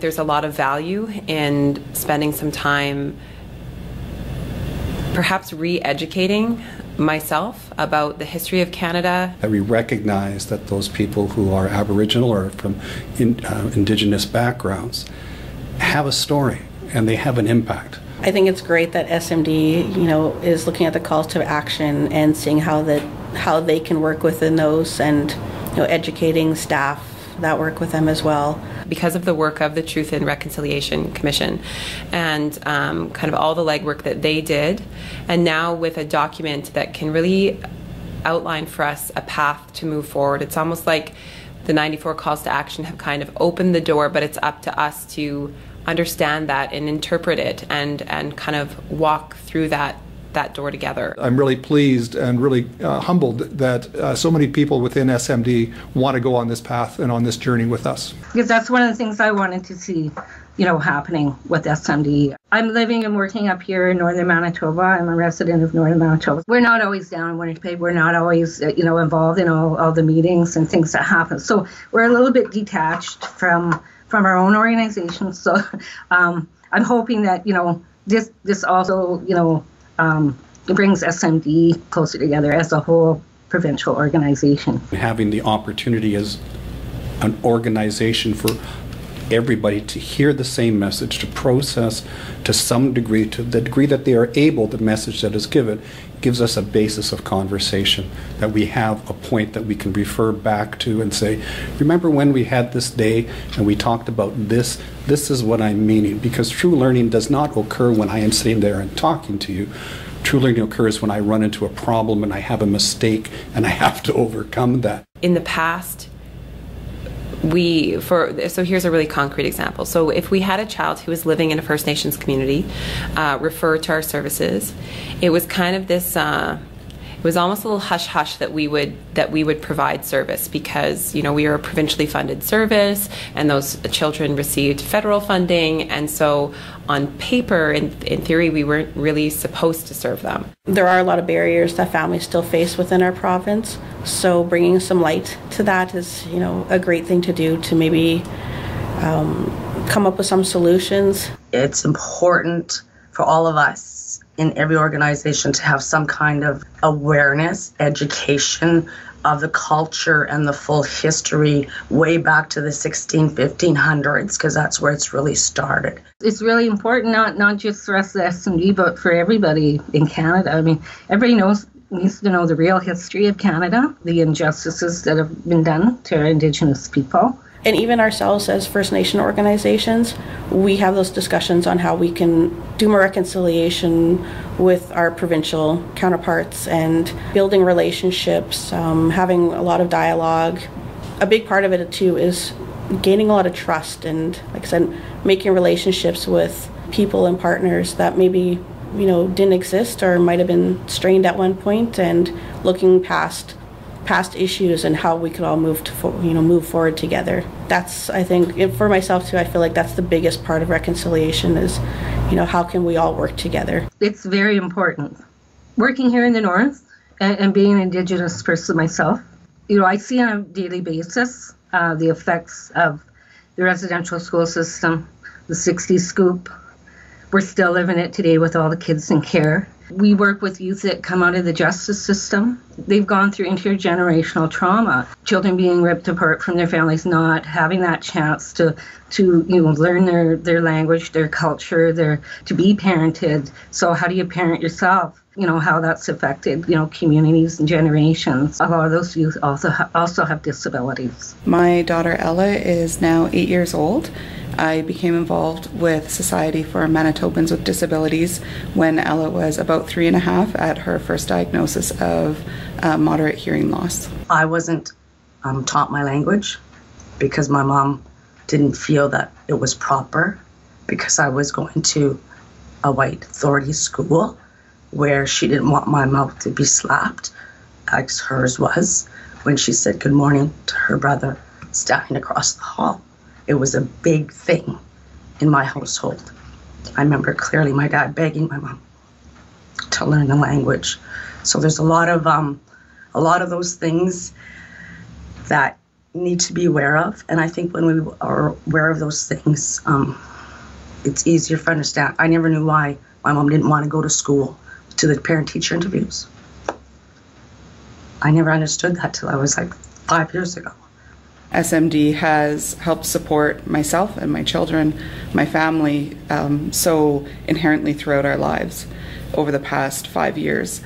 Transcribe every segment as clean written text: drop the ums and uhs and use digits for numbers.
There's a lot of value in spending some time perhaps re-educating myself about the history of Canada. That we recognize that those people who are Aboriginal or from Indigenous backgrounds have a story and they have an impact. I think it's great that SMD, is looking at the calls to action and seeing how they can work within those, and educating staff that work with them as well. Because of the work of the Truth and Reconciliation Commission and kind of all the legwork that they did, and now with a document that can really outline for us a path to move forward, it's almost like the 94 calls to action have kind of opened the door, but it's up to us to understand that and interpret it and kind of walk through that door together. I'm really pleased and really humbled that so many people within SMD want to go on this path and on this journey with us. Because that's one of the things I wanted to see, happening with SMD. I'm living and working up here in northern Manitoba. I'm a resident of northern Manitoba. We're not always down in Winnipeg. We're not always, involved in all the meetings and things that happen. So we're a little bit detached from our own organization. So I'm hoping that, this also, it brings SMD closer together as a whole provincial organization. Having the opportunity as an organization for everybody to hear the same message, to process to some degree, to the degree that they are able, the message that is given, gives us a basis of conversation, that we have a point that we can refer back to and say, remember when we had this day and we talked about this? This is what I'm meaning. Because true learning does not occur when I am sitting there and talking to you. True learning occurs when I run into a problem and I have a mistake and I have to overcome that. In the past, so here's a really concrete example. So if we had a child who was living in a First Nations community, refer to our services, it was kind of this, it was almost a little hush-hush that we would provide service, because we are a provincially funded service and those children received federal funding, and so on paper, in theory, we weren't really supposed to serve them. There are a lot of barriers that families still face within our province, so bringing some light to that is a great thing to do, to maybe come up with some solutions. It's important for all of us in every organization to have some kind of awareness, education of the culture and the full history way back to the 1500s, because that's where it's really started. It's really important, not just for us, the SMD, but for everybody in Canada. I mean, everybody needs to know the real history of Canada, the injustices that have been done to our Indigenous people. And even ourselves as First Nation organizations, we have those discussions on how we can do more reconciliation with our provincial counterparts and building relationships, having a lot of dialogue. A big part of it too is gaining a lot of trust and, like I said, making relationships with people and partners that maybe didn't exist or might have been strained at one point, and looking past issues and how we could all move forward together. That's, I think, for myself too, I feel like that's the biggest part of reconciliation is, how can we all work together? It's very important. Working here in the North and being an Indigenous person myself, I see on a daily basis the effects of the residential school system, the 60s scoop. We're still living it today with all the kids in care. We work with youth that come out of the justice system. They've gone through intergenerational trauma. Children being ripped apart from their families, not having that chance to learn their language, their culture, to be parented. So how do you parent yourself? How that's affected, communities and generations. A lot of those youth also have disabilities. My daughter Ella is now 8 years old. I became involved with Society for Manitobans with Disabilities when Ella was about 3.5 at her first diagnosis of moderate hearing loss. I wasn't taught my language because my mom didn't feel that it was proper, because I was going to a white authority school where she didn't want my mouth to be slapped, as hers was, when she said good morning to her brother standing across the hall. It was a big thing in my household. I remember clearly my dad begging my mom to learn the language. So there's a lot of those things that need to be aware of. And I think when we are aware of those things, it's easier for understand. I never knew why my mom didn't want to go to school, to the parent-teacher interviews. I never understood that till I was like 5 years ago. SMD has helped support myself and my children, my family, so inherently throughout our lives over the past 5 years.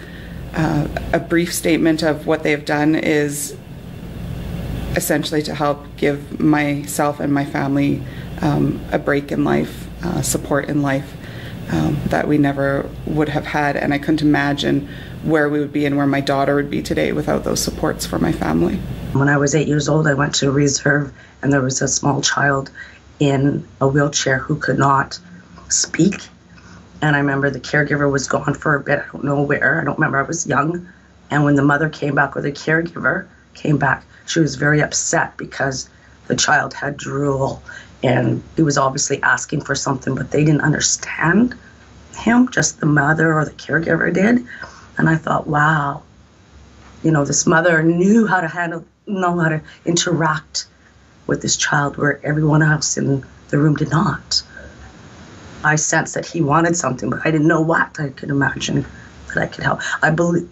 A brief statement of what they have done is essentially to help give myself and my family a break in life, support in life that we never would have had, and I couldn't imagine where we would be and where my daughter would be today without those supports for my family. When I was 8 years old, I went to reserve, and there was a small child in a wheelchair who could not speak. And I remember the caregiver was gone for a bit. I don't know where. I don't remember. I was young. And when the mother came back, or the caregiver came back, she was very upset because the child had drool. And he was obviously asking for something, but they didn't understand him. Just the mother or the caregiver did. And I thought, wow, this mother knew how to know how to interact with this child where everyone else in the room did not. I sensed that he wanted something, but I didn't know what. I could imagine that I could help. I believe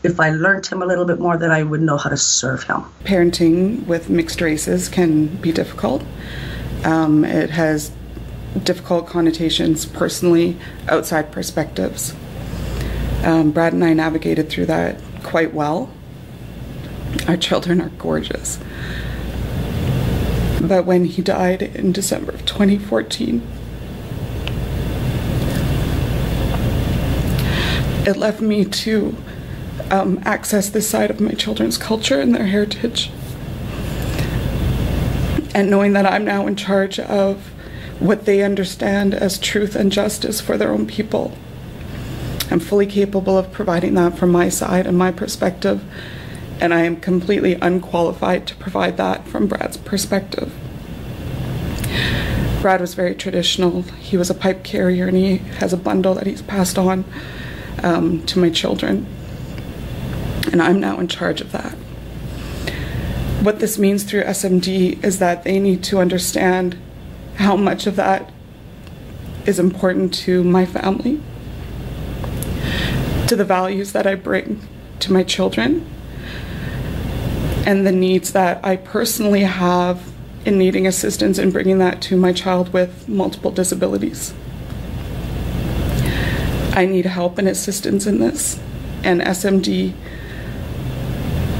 if I learned him a little bit more, that I would know how to serve him. Parenting with mixed races can be difficult. It has difficult connotations personally, outside perspectives. Brad and I navigated through that quite well. Our children are gorgeous. But when he died in December of 2014, it left me to access this side of my children's culture and their heritage. And knowing that I'm now in charge of what they understand as truth and justice for their own people, I'm fully capable of providing that from my side and my perspective, and I am completely unqualified to provide that from Brad's perspective. Brad was very traditional. He was a pipe carrier, and he has a bundle that he's passed on to my children, and I'm now in charge of that. What this means through SMD is that they need to understand how much of that is important to my family, to the values that I bring to my children, and the needs that I personally have in needing assistance in bringing that to my child with multiple disabilities. I need help and assistance in this, and SMD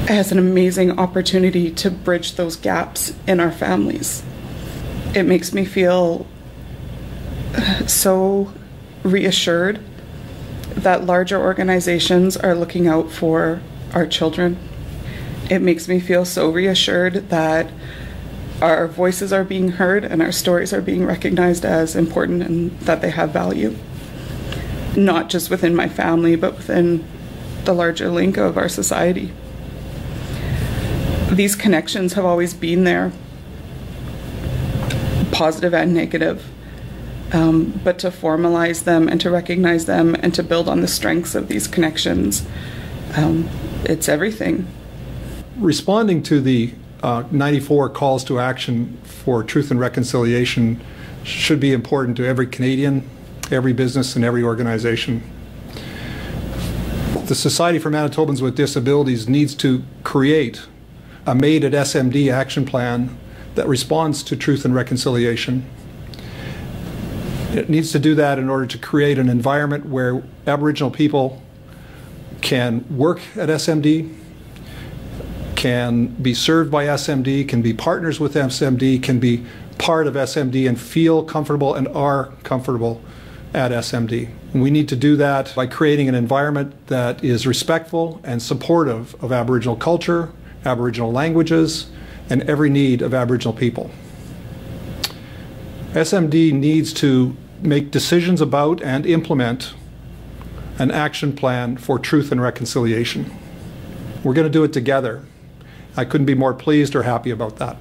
has an amazing opportunity to bridge those gaps in our families. It makes me feel so reassured that larger organizations are looking out for our children. It makes me feel so reassured that our voices are being heard and our stories are being recognized as important and that they have value, not just within my family, but within the larger link of our society. These connections have always been there, positive and negative, but to formalize them and to recognize them and to build on the strengths of these connections, it's everything. Responding to the 94 calls to action for truth and reconciliation should be important to every Canadian, every business, and every organization. The Society for Manitobans with Disabilities needs to create a Made at SMD action plan that responds to truth and reconciliation. It needs to do that in order to create an environment where Aboriginal people can work at SMD, can be served by SMD, can be partners with SMD, can be part of SMD and feel comfortable and are comfortable at SMD. And we need to do that by creating an environment that is respectful and supportive of Aboriginal culture, Aboriginal languages, and every need of Aboriginal people. SMD needs to make decisions about and implement an action plan for truth and reconciliation. We're going to do it together. I couldn't be more pleased or happy about that.